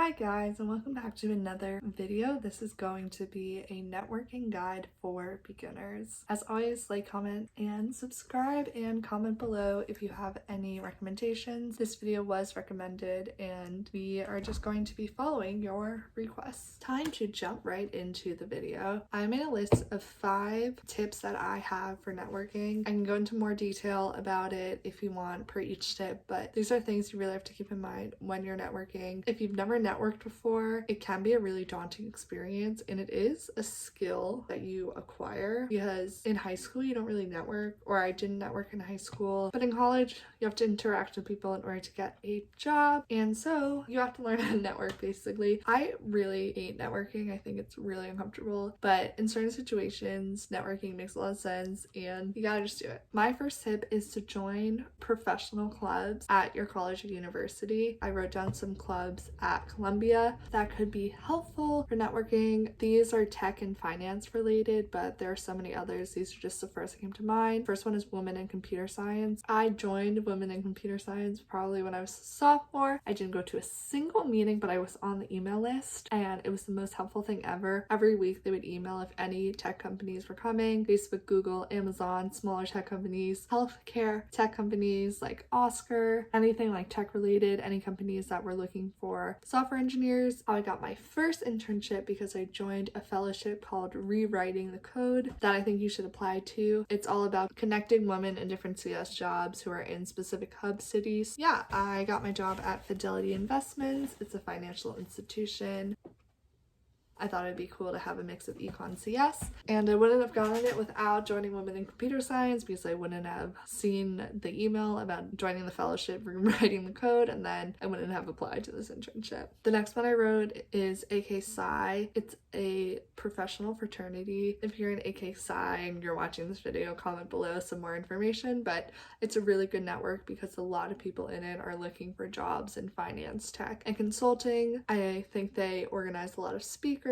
Hi guys, and welcome back to another video. This is going to be a networking guide for beginners. As always, like, comment, and subscribe, and comment below if you have any recommendations. This video was recommended and we are just going to be following your requests. Time to jump right into the video. I made a list of 5 tips that I have for networking. I can go into more detail about it if you want per each tip, but these are things you really have to keep in mind when you're networking. If you've never networked before, it can be a really daunting experience, and it is a skill that you acquire because in high school you don't really network, or I didn't network in high school, but in college you have to interact with people in order to get a job, and so you have to learn how to network basically. I really hate networking. I think it's really uncomfortable, but in certain situations networking makes a lot of sense and you gotta just do it. My first tip is to join professional clubs at your college or university. I wrote down some clubs at Columbia that could be helpful for networking. These are tech and finance related, but there are so many others. These are just the first that came to mind. First one is Women in Computer Science. I joined Women in Computer Science probably when I was a sophomore. I didn't go to a single meeting, but I was on the email list and it was the most helpful thing ever. Every week they would email if any tech companies were coming. Facebook, Google, Amazon, smaller tech companies, healthcare tech companies like Oscar, anything like tech related, any companies that were looking for software engineers. I got my first internship because I joined a fellowship called Rewriting the Code that I think you should apply to. It's all about connecting women in different CS jobs who are in specific hub cities. Yeah, I got my job at Fidelity Investments. It's a financial institution. I thought it'd be cool to have a mix of econ CS, and I wouldn't have gotten it without joining Women in Computer Science because I wouldn't have seen the email about joining the fellowship, rewriting the code, and then I wouldn't have applied to this internship. The next one I wrote is AK Psi. It's a professional fraternity. If you're in AK Psi and you're watching this video, comment below some more information, but it's a really good network because a lot of people in it are looking for jobs in finance, tech, and consulting. I think they organize a lot of speakers,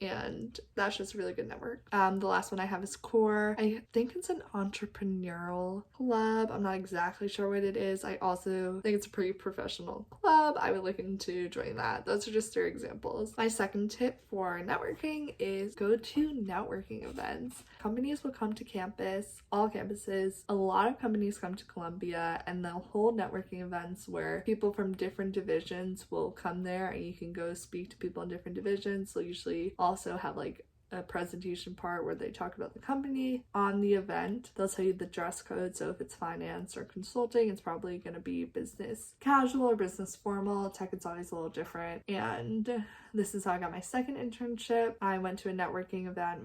and that's just a really good network. The last one I have is Core. I think it's an entrepreneurial club. I'm not exactly sure what it is. I also think it's a pretty professional club. I would look into joining that. Those are just 3 examples. My second tip for networking is go to networking events. Companies will come to campus, all campuses. A lot of companies come to Columbia and they'll hold networking events where people from different divisions will come there and you can go speak to people in different divisions. So usually also have like a presentation part where they talk about the company. On the event, they'll tell you the dress code. So if it's finance or consulting, it's probably going to be business casual or business formal. Tech, it's always a little different. And this is how I got my second internship. I went to a networking event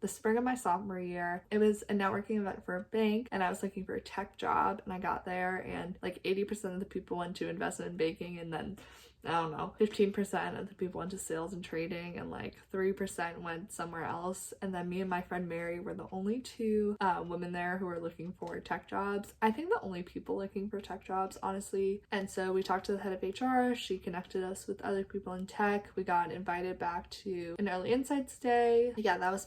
the spring of my sophomore year. It was a networking event for a bank and I was looking for a tech job, and I got there and like 80% of the people went to investment banking, and then I don't know, 15% of the people went to sales and trading, and like 3% went somewhere else. And then me and my friend Mary were the only 2 women there who were looking for tech jobs. I think the only people looking for tech jobs, honestly. And so we talked to the head of HR. She connected us with other people in tech. We got invited back to an early insights day. Yeah, that was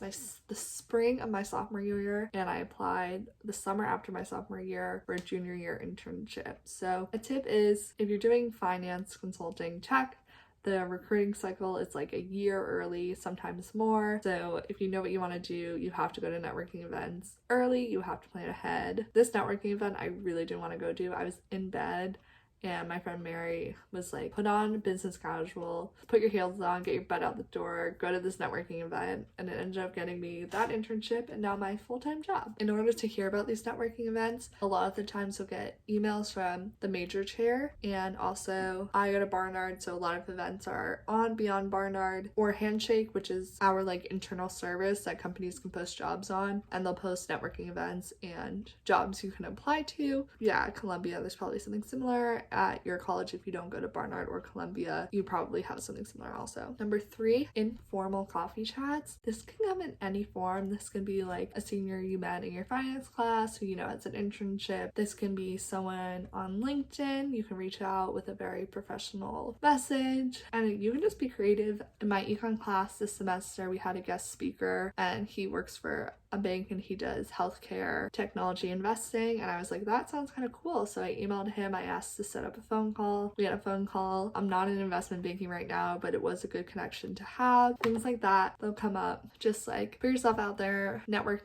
the spring of my sophomore year, and I applied the summer after my sophomore year for a junior year internship. So a tip is, if you're doing finance, consulting, tech, the recruiting cycle is like a year early, sometimes more. So if you know what you want to do, you have to go to networking events early. You have to plan ahead. This networking event I really didn't want to go to. I was in bed and my friend Mary was like, put on business casual, put your heels on, get your butt out the door, go to this networking event. And it ended up getting me that internship and now my full-time job. In order to hear about these networking events, a lot of the times you'll get emails from the major chair, and also I go to Barnard, so a lot of events are on Beyond Barnard or Handshake, which is our like internal service that companies can post jobs on, and they'll post networking events and jobs you can apply to. Yeah, at Columbia there's probably something similar. At your college, if you don't go to Barnard or Columbia, you probably have something similar also. Number 3, informal coffee chats. This can come in any form. This can be like a senior you met in your finance class who you know it's an internship. This can be someone on LinkedIn. You can reach out with a very professional message, and you can just be creative. In my econ class this semester, we had a guest speaker and he works for a bank and he does healthcare technology investing, and I was like, that sounds kind of cool. So I emailed him. I asked to set set up a phone call. We had a phone call. I'm not in investment banking right now, but it was a good connection to have. Things like that, they'll come up. Just like put yourself out there, network.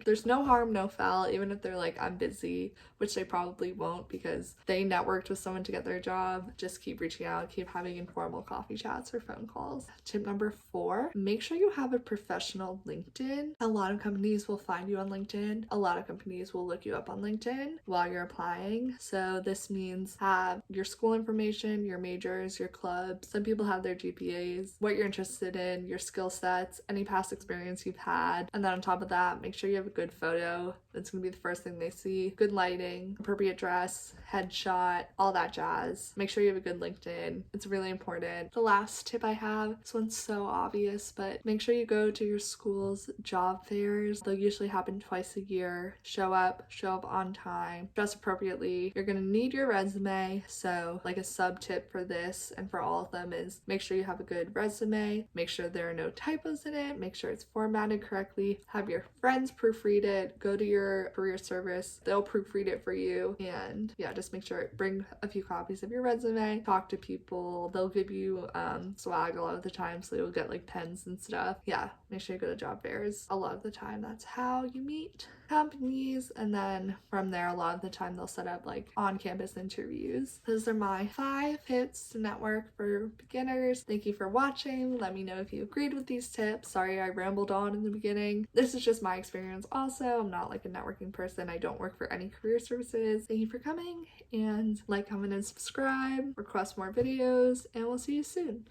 There's no harm, no foul, even if they're like, I'm busy, which they probably won't because they networked with someone to get their job. Just keep reaching out, keep having informal coffee chats or phone calls. Tip number 4, make sure you have a professional LinkedIn. A lot of companies will find you on LinkedIn. A lot of companies will look you up on LinkedIn while you're applying. So this means have your school information, your majors, your clubs. Some people have their GPAs, what you're interested in, your skill sets, any past experience you've had. And then on top of that, make sure you have a good photo. That's going to be the first thing they see. Good lighting, appropriate dress, headshot, all that jazz. Make sure you have a good LinkedIn. It's really important. The last tip I have, this one's so obvious, but make sure you go to your school's job fairs. They'll usually happen twice a year. Show up on time, dress appropriately. You're going to need your resume. So like a sub tip for this and for all of them is make sure you have a good resume. Make sure there are no typos in it. Make sure it's formatted correctly. Have your friends proofread it. Go to your career service. They'll proofread it for you. And yeah, just make sure, bring a few copies of your resume. Talk to people. They'll give you swag a lot of the time, so you'll get like pens and stuff. Yeah, make sure you go to job fairs a lot of the time. That's how you meet companies, and then from there a lot of the time they'll set up like on-campus interviews. Those are my 5 tips to network for beginners. Thank you for watching. Let me know if you agreed with these tips. Sorry I rambled on in the beginning. This is just my experience also. I'm not like a networking person. I don't work for any career services. Thank you for coming, and like, comment, and subscribe. Request more videos, and we'll see you soon.